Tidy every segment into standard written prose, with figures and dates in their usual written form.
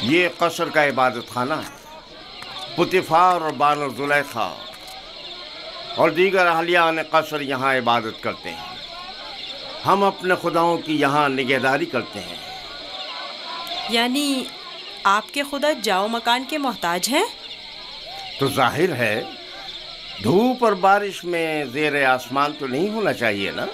ये कसर का इबादत खाना है। पुतिफार और बानो जुलेखा और दीगर अहलियान कसर यहाँ इबादत करते हैं। हम अपने खुदाओं की यहाँ निगहदारी करते हैं। यानी आपके खुदा जाओ मकान के मोहताज हैं? तो जाहिर है धूप और बारिश में ज़ेर आसमान तो नहीं होना चाहिए ना।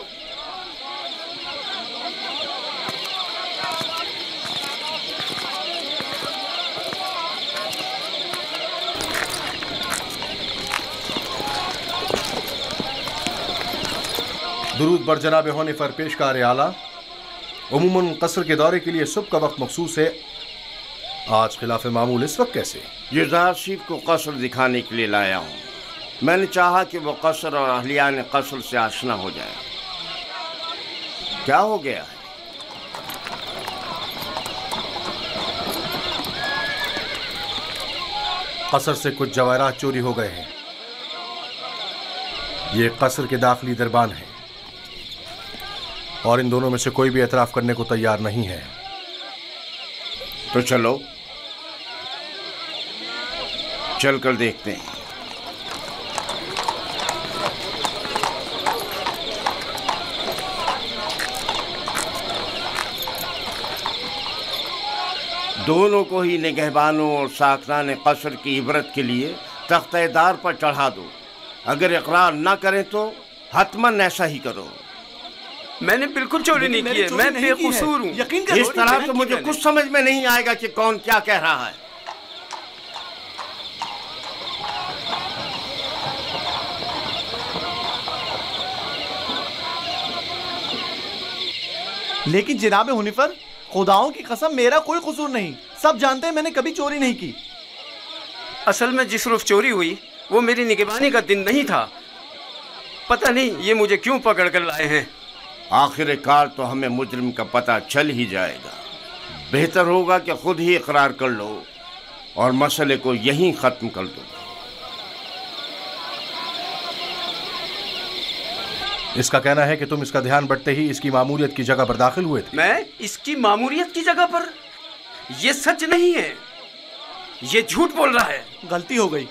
दुरूद बर जनाब होने पर पेशकार आला। उमूमन कसर के दौरे के लिए सुबह का वक्त मखसूस है, आज खिलाफ मामूल इस वक्त कैसे? ये ज़ासिफ को कसर दिखाने के लिए लाया हूँ। मैंने चाहा कि वो कसर और अहलियान कसर से आशना हो जाए। क्या हो गया है? कसर से कुछ जवाहरात चोरी हो गए हैं। ये कसर के दाखिली दरबान है और इन दोनों में से कोई भी एतराफ करने को तैयार नहीं है। तो चलो चलकर देखते हैं। दोनों को ही निगहबानों और साकनान कसर की इबरत के लिए तख्तेदार पर चढ़ा दो। अगर इकरार ना करें तो हतमन ऐसा ही करो। मैंने बिल्कुल चोरी नहीं की है, मैं बेकसूर हूँ। यकीन करो। इस तरह तो मुझे कुछ समझ में नहीं आएगा कि कौन क्या कह रहा है। लेकिन जनाब हुनिफर, खुदाओं की कसम मेरा कोई कसूर नहीं। सब जानते हैं मैंने कभी चोरी नहीं की। असल में जिस रोज चोरी हुई वो मेरी निगहबानी का दिन नहीं था। पता नहीं ये मुझे क्यों पकड़ कर लाए हैं। आखिरकार तो हमें मुजरिम का पता चल ही जाएगा। बेहतर होगा कि खुद ही इकरार कर लो और मसले को यहीं खत्म कर दो। इसका कहना है कि तुम इसका ध्यान बढ़ते ही इसकी मामूलियत की जगह पर दाखिल हुए थे। मैं इसकी मामूलियत की जगह पर? यह सच नहीं है, ये झूठ बोल रहा है। गलती हो गई,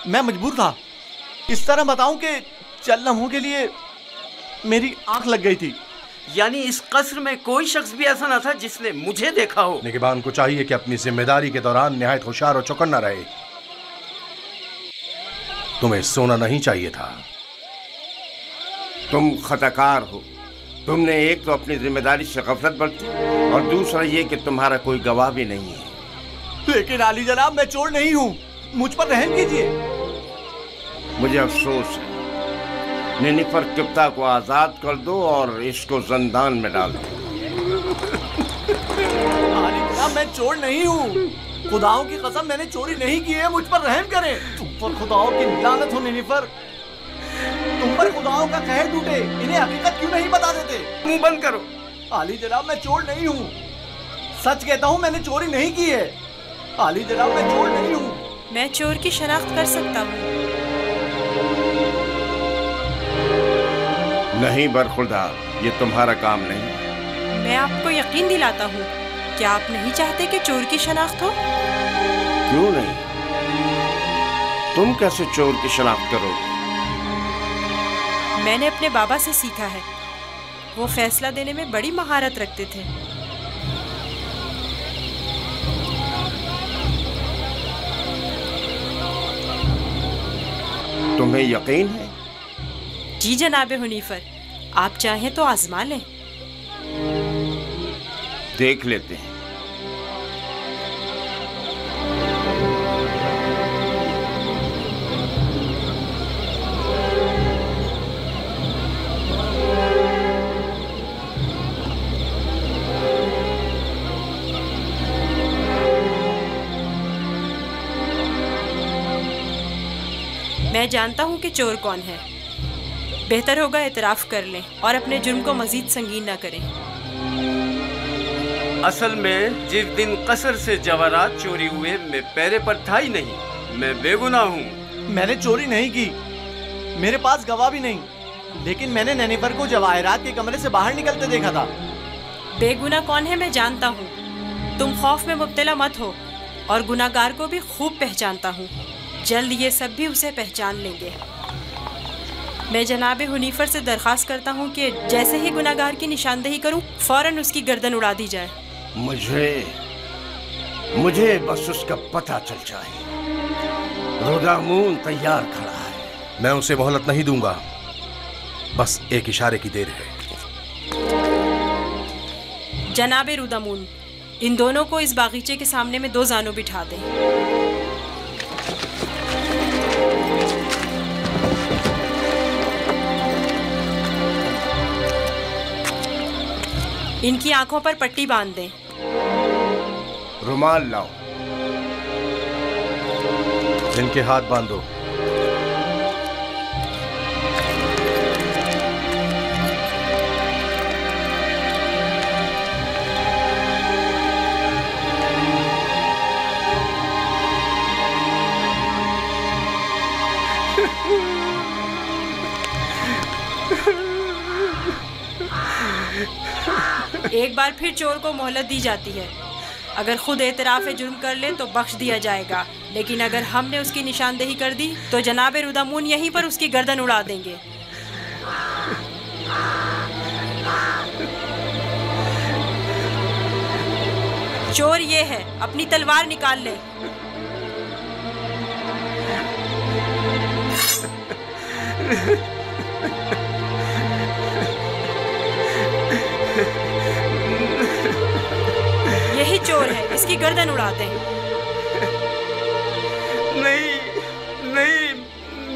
मैं मजबूर था। इस तरह बताऊं कि चंद लम्हों के लिए मेरी आंख लग गई थी। यानी इस कसर में कोई शख्स भी ऐसा ना था जिसने मुझे देखा हो। निगहबान को चाहिए कि अपनी जिम्मेदारी के दौरान निहायत होशियार और चौकन्ना रहे। तुम्हें सोना नहीं चाहिए था। तुम खताकार हो। तुमने एक तो अपनी जिम्मेदारी से गफलत बरती और दूसरा ये कि तुम्हारा कोई गवाह भी नहीं है। लेकिन आली जनाब, मैं चोर नहीं हूँ, मुझ पर रहम कीजिए। मुझे अफसोस है। निनिफर किप्ता को आजाद कर दो और इसको जंदान में डाल दो। आली जनाब, मैं चोर नहीं हूँ। खुदाओं की कसम मैंने चोरी नहीं की है, मुझ पर रहम करें। तुम पर खुदाओं की लानत हो निनिफर। तुम पर खुदाओं का कहर टूटे, इन्हें हकीकत क्यों नहीं बता देते? मुंह बंद करो। आली जनाब, मैं चोर नहीं हूँ। सच कहता हूँ, मैंने चोरी नहीं की है। आली जनाब, मैं चोर नहीं हूँ। मैं चोर की शनाख्त कर सकता हूँ। नहीं बरखुरदार, ये तुम्हारा काम नहीं। मैं आपको यकीन दिलाता हूँ। क्या आप नहीं चाहते कि चोर की शनाख्त हो? क्यों नहीं? तुम कैसे चोर की शनाख्त करोगे? मैंने अपने बाबा से सीखा है। वो फैसला देने में बड़ी महारत रखते थे। तुम्हें यकीन है? जी जनाब हुनीफर, आप चाहें तो आजमा लें। देख लेते हैं। मैं जानता हूँ कि चोर कौन है। बेहतर होगा एतराफ़ कर लें और अपने जुर्म को मजीद संगीन न करें। असल में जिस दिन कसर से जवाहरात चोरी हुए मैं पैरे पर था ही नहीं। मैं बेगुनाह हूँ। मैंने चोरी नहीं की, मेरे पास गवाह भी नहीं। लेकिन मैंने नैनीफर को जवाहरात के कमरे से बाहर निकलते देखा था। बेगुनाह कौन है मैं जानता हूँ। तुम खौफ में मुब्तला मत हो और गुनाहगार को भी खूब पहचानता हूँ। जल्द ये सब भी उसे पहचान लेंगे। मैं जनाब हुनीफर से दरख्वास्त करता हूँ कि जैसे ही गुनाहगार की निशानदेही करूँ फौरन उसकी गर्दन उड़ा दी जाए। मुझे बस उसका पता चल जाए। रुदामून तैयार खड़ा है। मैं उसे मोहलत नहीं दूंगा, बस एक इशारे की देर है। जनाब रुदामून, इन दोनों को इस बागीचे के सामने में 2 जानों बिठा दें। इनकी आंखों पर पट्टी बांध दें। रुमाल लाओ। इनके हाथ बांधो। एक बार फिर चोर को मोहलत दी जाती है। अगर खुद एतराफ़ जुर्म कर ले तो बख्श दिया जाएगा, लेकिन अगर हमने उसकी निशानदेही कर दी तो जनाब रुदामून यहीं पर उसकी गर्दन उड़ा देंगे। चोर ये है, अपनी तलवार निकाल ले। यही चोर है, इसकी गर्दन उड़ाते हैं। नहीं,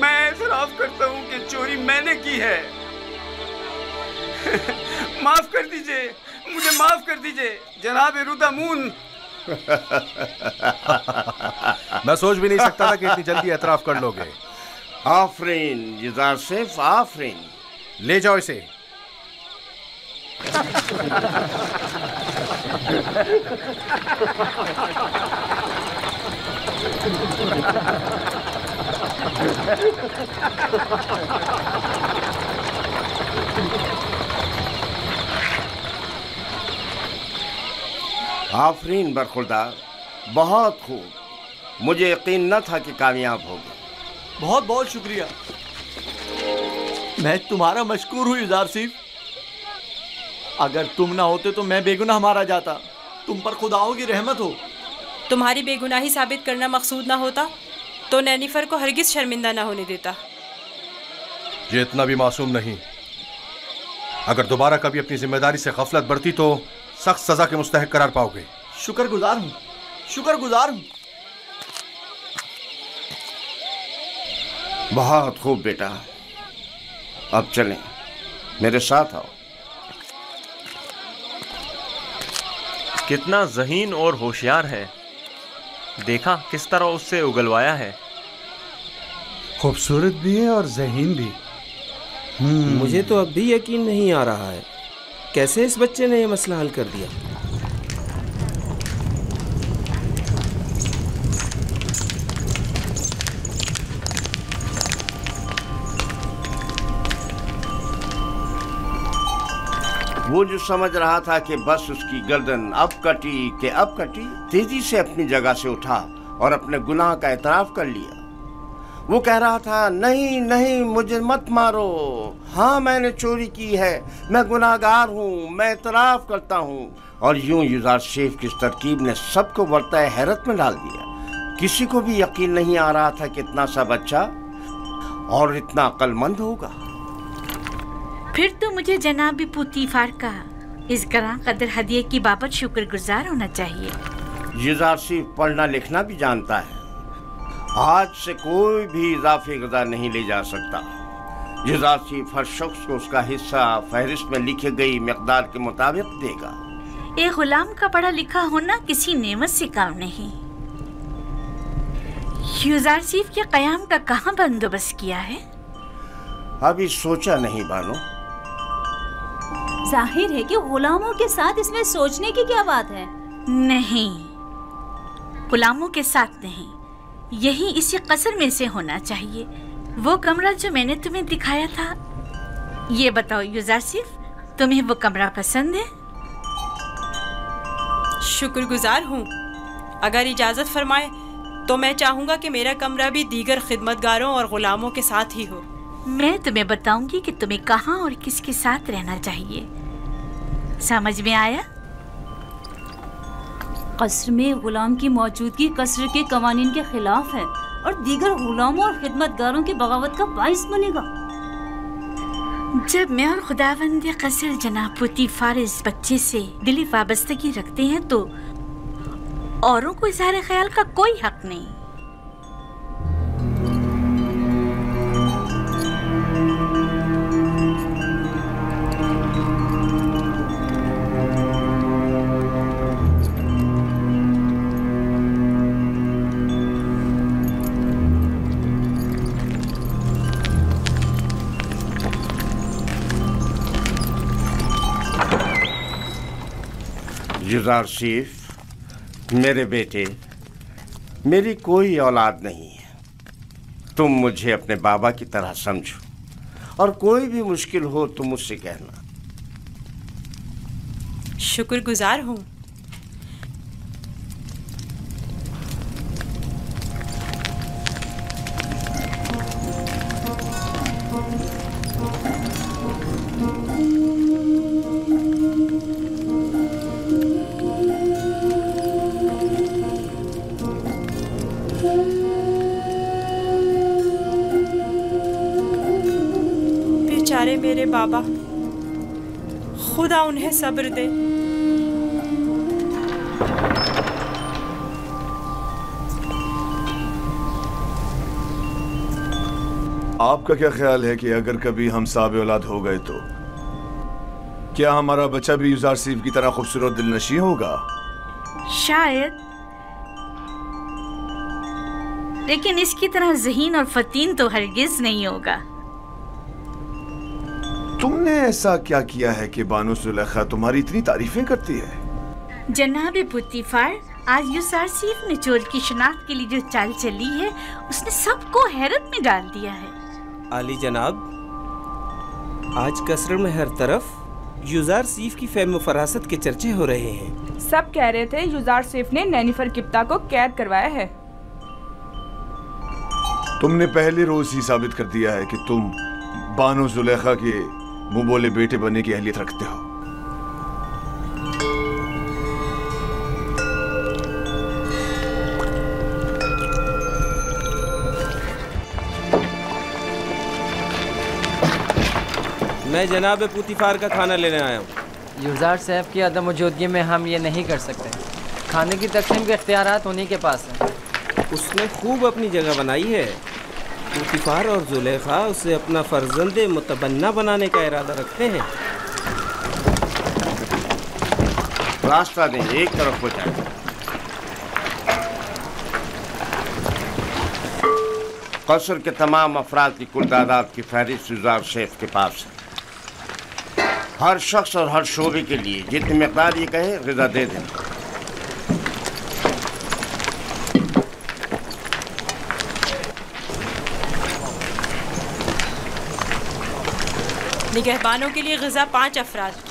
मैं एतराफ़ करता हूँ कि चोरी मैंने की है। माफ कर दीजिए, मुझे माफ कर दीजिए जनाब रुदामून। मैं सोच भी नहीं सकता था कि इतनी जल्दी एतराफ़ कर लोगे। आफरीन जिजार सेफ, आफरीन। ले जाओ इसे। आफरीन बरखुरदार, बहुत खूब। मुझे यकीन न था कि कामयाब होगे। बहुत बहुत शुक्रिया। मैं तुम्हारा मशकूर हूँ युजार सिफ। अगर तुम ना होते तो मैं बेगुनाह मारा जाता। तुम पर खुदाओं की रहमत हो। तुम्हारी बेगुनाही साबित करना मकसूद ना होता तो नैनीफर को हरगिज शर्मिंदा ना होने देता। ये इतना भी मासूम नहीं। अगर दोबारा कभी अपनी जिम्मेदारी से गफलत बरती तो सख्त सजा के मुस्तहक करार पाओगे। शुक्रगुजार हूँ, शुक्रगुजार हूँ। बहुत खूब बेटा, अब चलें, मेरे साथ आओ। कितना ज़हीन और होशियार है। देखा किस तरह उससे उगलवाया है। खूबसूरत भी है और ज़हीन भी। मुझे तो अब भी यकीन नहीं आ रहा है कैसे इस बच्चे ने यह मसला हल कर दिया। वो जो समझ रहा था कि बस उसकी गर्दन अब कटी, तेजी से अपनी जगह से उठा और अपने गुनाह का एतराफ़ कर लिया। वो कह रहा था, नहीं, मुझे मत मारो। हाँ, मैंने चोरी की है, मैं गुनाहगार हूँ, मैं एतराफ़ करता हूँ। और यूं युजार शेफ की इस तरकीब ने सबको बरताए हैरत में डाल दिया। किसी को भी यकीन नहीं आ रहा था कि इतना सा बच्चा और इतना अक्लमंद होगा। फिर तो मुझे जनाब पुतीफार का इस गरां कदर हदिये की बाबत शुक्रगुजार होना चाहिए। युजार शेफ पढ़ना लिखना भी जानता है। आज से कोई भी इजाफी गज़ा नहीं ले जा सकता। युजार शेफ हर शख्स को उसका हिस्सा फहरिस्त में लिखी गई मिक़दार के मुताबिक देगा। एक गुलाम का पढ़ा लिखा होना किसी नेमत से काम नहीं। युजार शेफ के क़याम का कहाँ बंदोबस्त किया है? अभी सोचा नहीं बानो। जाहिर है कि गुलामों के साथ इसमें सोचने की क्या बात है? नहीं, गुलामों के साथ नहीं, यही इसी कसर में से होना चाहिए। वो कमरा जो मैंने तुम्हें दिखाया था। ये बताओ युजार शेफ, तुम्हें वो कमरा पसंद है? शुक्रगुजार हूँ। अगर इजाज़त फरमाए तो मैं चाहूँगा कि मेरा कमरा भी दीगर खिदमतगारों और गुलामों के साथ ही हो। मैं तुम्हें बताऊंगी कि तुम्हें कहाँ और किसके साथ रहना चाहिए। समझ में आया? कस्र में गुलाम की मौजूदगी कस्र के कवानीन के खिलाफ है और दीगर गुलामों और खिदमतगारों की बगावत का बाइस बनेगा। जब मैं और खुदावंद कस्र जनाब पुतीफार इस बच्चे से दिली वाबस्तगी रखते हैं तो औरों को इज़हार ख्याल का कोई हक नहीं। युज़ारसीफ, मेरे बेटे, मेरी कोई औलाद नहीं है। तुम मुझे अपने बाबा की तरह समझो और कोई भी मुश्किल हो तो मुझसे कहना। शुक्रगुजार हूँ। बेचारे मेरे बाबा, खुदा उन्हें सब्र दे। आपका क्या ख्याल है कि अगर कभी हम साहब औलाद हो गए तो क्या हमारा बच्चा भी युज़ारसीफ की तरह खूबसूरत दिलनशी होगा? शायद, लेकिन इसकी तरह ज़हीन और फतीन तो हरगिज नहीं होगा। तुमने ऐसा क्या किया है कि बानो जुलेखा तुम्हारी इतनी तारीफें करती है? जनाब पुतीफार, आज युज़ारसीफ ने चोर की शनाख्त के लिए जो चाल चली है उसने सबको हैरत में डाल दिया है। आली जनाब, आज कसर में हर तरफ युज़ारसीफ की फेम फरासत के चर्चे हो रहे हैं। सब कह रहे थे युज़ारसीफ ने नैनिफर किप्ता को कैद करवाया है। तुमने पहले रोज ही साबित कर दिया है कि तुम बानो जुलेखा के मुंह बोले बेटे बनने की अहलियत रखते हो। मैं जनाब पुतीफार का खाना लेने आया हूँ। युज़ार साहब की अदम मौजूदगी में हम ये नहीं कर सकते। खाने की तकसीम के इख्तियारात उन्हीं के पास हैं। उसने खूब अपनी जगह बनाई है। पुतीफार और जुलेखा उसे अपना फर्जंद मुतबन्ना बनाने का इरादा रखते हैं। रास्ता दें, एक तरफ हो जाए। कसर के तमाम अफराद की कुल तादाद की फहरिस्त युज़ारसीफ के पास है। हर शख्स और हर शोबे के लिए जितनी मिक़दार ये कहे ग़िज़ा दे दें। निगहबानों के लिए ग़िज़ा 5 अफराद की।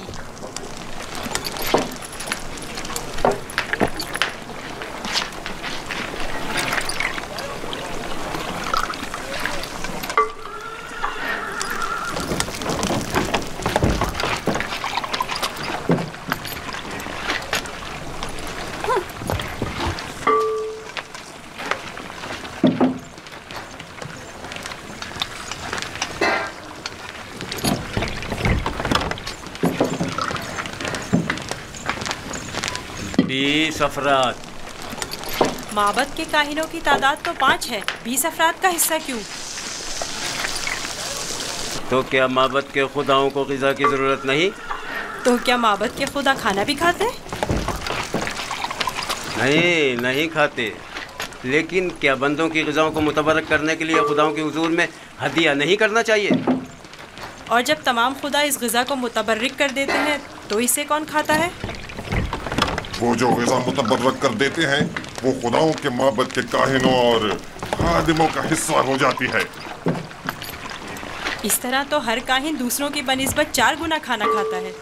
अफराद। माबद के काहिनों की तादाद तो 5 है, 20 अफराद का हिस्सा क्यों? तो क्या माबद के खुदाओं को ग़िज़ा की ज़रूरत नहीं? तो क्या माबद के खुदा खाना भी खाते? नहीं, नहीं खाते। लेकिन क्या बंदों की ग़िज़ाओं को मुतबरक करने के लिए खुदाओं के हुजूर में हदिया नहीं करना चाहिए? और जब तमाम खुदा इस ग़िज़ा को मुतबर्रिक कर देते हैं तो इसे कौन खाता है? वो जो ग़िज़ा मुतबर्रक कर देते हैं वो खुदाओं के माबद के काहिनों और खादिमों का हिस्सा हो जाती है। इस तरह तो हर काहिन दूसरों की बनिस्बत 4 गुना खाना खाता है।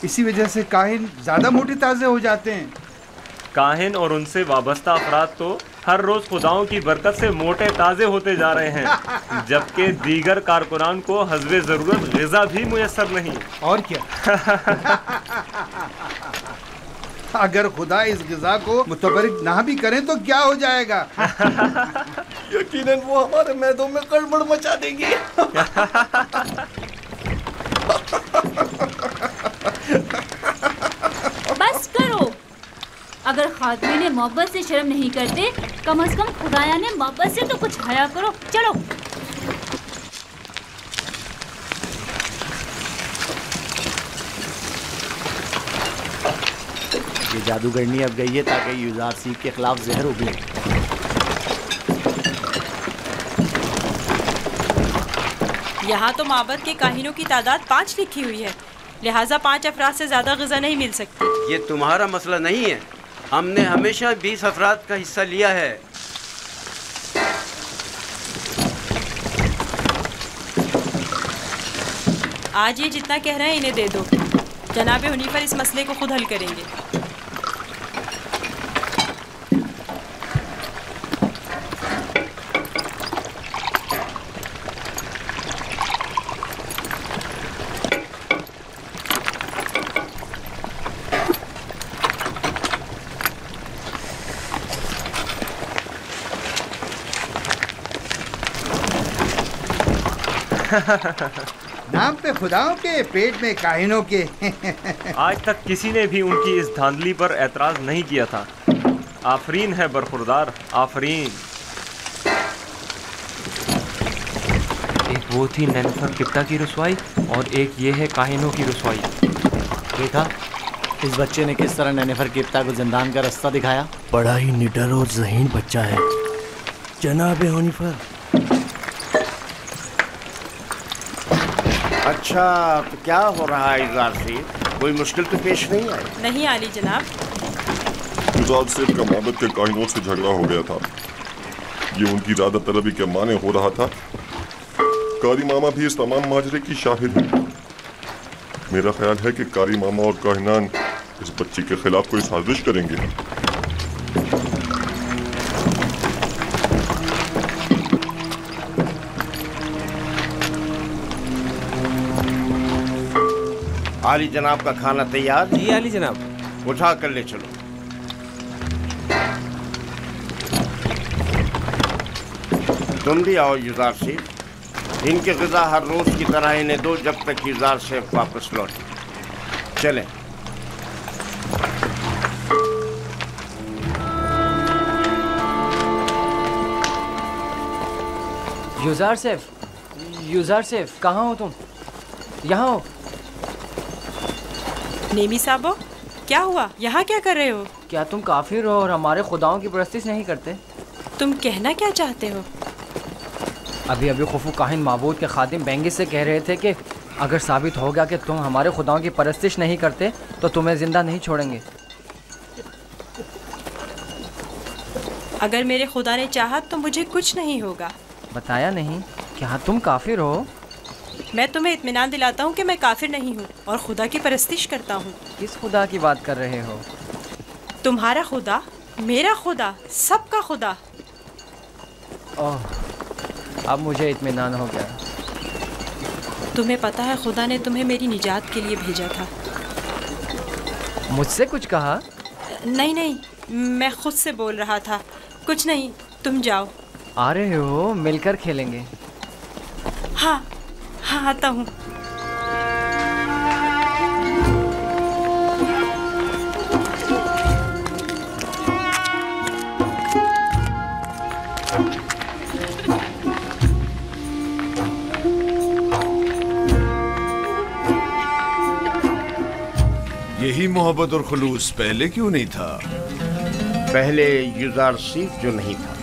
इसी वजह से काहिन ज़्यादा मोटे ताज़े हो जाते हैं। काहिन और उनसे वाबस्ता अफराद तो हर रोज खुदाओं की बरकत से मोटे ताज़े होते जा रहे हैं, जबकि दीगर कारकुनान को हस्बे ज़रूरत ग़िज़ा भी मुयस्सर नहीं। और क्या अगर खुदा इस ग़िज़ा को मुतबर्रिक ना भी करें तो क्या हो जाएगा? यकीनन वो हमारे मैदों में गड़बड़ मचा देंगी। बस करो। अगर खातमीन मोहब्बत से शर्म नहीं करते, कम से कम खुदाया ने मोहब्बत से तो कुछ हया करो। चलो। ये जादूगरनी अब गई है ताकि यूज़ार सीख के खिलाफ जहर उगले। यहाँ तो माबद के काहिनों की तादाद 5 लिखी हुई है, लिहाजा 5 अफराद से ज़्यादा ग़िज़ा नहीं मिल सकती। ये तुम्हारा मसला नहीं है, हमने हमेशा 20 अफराद का हिस्सा लिया है। आज ये जितना कह रहे हैं इन्हें दे दो। जनाब हुनीफर इस मसले को खुद हल करेंगे। नाम पे खुदाओं के, पेट में काहिनों के। आज तक किसी ने भी उनकी इस धांधली पर एतराज़ नहीं किया था। आफरीन है बरखुरदार, आफरीन। एक वो थी नैनिफर किप्ता की रुसवाई और एक ये है काहिनों की रुसवाई। देखा इस बच्चे ने किस तरह नैनिफर किप्ता को जिंदान का रास्ता दिखाया। बड़ा ही निडर और ज़हीन बच्चा है जनाब हुनीफर। अच्छा, तो क्या हो रहा है यूज़ार सेफ? कोई मुश्किल तो पेश नहीं आई? नहीं आली जनाब। यूज़ार सेफ का माबद के काहिनों से झगड़ा हो गया था। ये उनकी इरादा तलबी के माने हो रहा था। कारी मामा भी इस तमाम माजरे की शाहिद है। मेरा ख्याल है कि कारी मामा और काहिनान इस बच्ची के खिलाफ कोई साजिश करेंगे। आली जनाब का खाना तैयार? जी आली जनाब। उठा कर ले चलो। तुम भी आओ यूज़ार सेफ। इनके ग़िज़ा हर रोज़ की तरह इन्हें दो जब तक यूज़ार सेफ वापस लौटे। चलें। यूज़ार सेफ कहाँ हो तुम? यहाँ हो। नेमी साहबो, क्या हुआ? यहाँ क्या कर रहे हो? क्या तुम काफिर हो और हमारे खुदाओं की परस्तिश नहीं करते? तुम कहना क्या चाहते हो? अभी खुफू काहिन माबूद के खादिम बेंगिस से कह रहे थे कि अगर साबित हो गया कि तुम हमारे खुदाओं की परस्तिश नहीं करते तो तुम्हें जिंदा नहीं छोड़ेंगे। अगर मेरे खुदा ने चाहा तो मुझे कुछ नहीं होगा। बताया नहीं? क्या तुम काफिर हो? मैं तुम्हें इत्मीनान दिलाता हूँ कि मैं काफिर नहीं हूँ और खुदा की परस्तिश करता हूँ। किस खुदा की बात कर रहे हो? तुम्हारा खुदा, मेरा खुदा, सबका खुदा। ओह, अब मुझे इत्मीनान हो गया। तुम्हें पता है खुदा ने तुम्हें मेरी निजात के लिए भेजा था। मुझसे कुछ कहा? नहीं, मैं खुद से बोल रहा था। कुछ नहीं, तुम जाओ। आ रहे हो? मिलकर खेलेंगे। हाँ, आता हूँ। यही मोहब्बत और खुलूस पहले क्यों नहीं था? पहले यूज़ार सेफ जो नहीं था।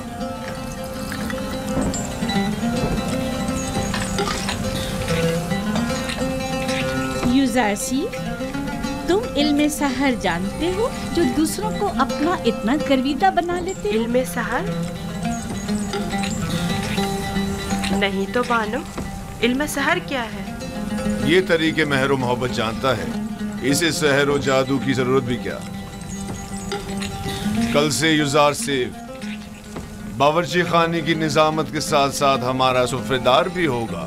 यूज़ारसी, तुम इल्मे सहर जानते हो जो दूसरों को अपना इतना गर्विदा बना लेते हो? इल्मे सहर? नहीं तो बानो, इल्मे सहर क्या है? ये तरीके महर और मोहब्बत जानता है। इसे सहर और जादू की जरूरत भी क्या? कल से युजार सेफ बावर्ची खाने की निजामत के साथ साथ हमारा सुफ्रेदार भी होगा।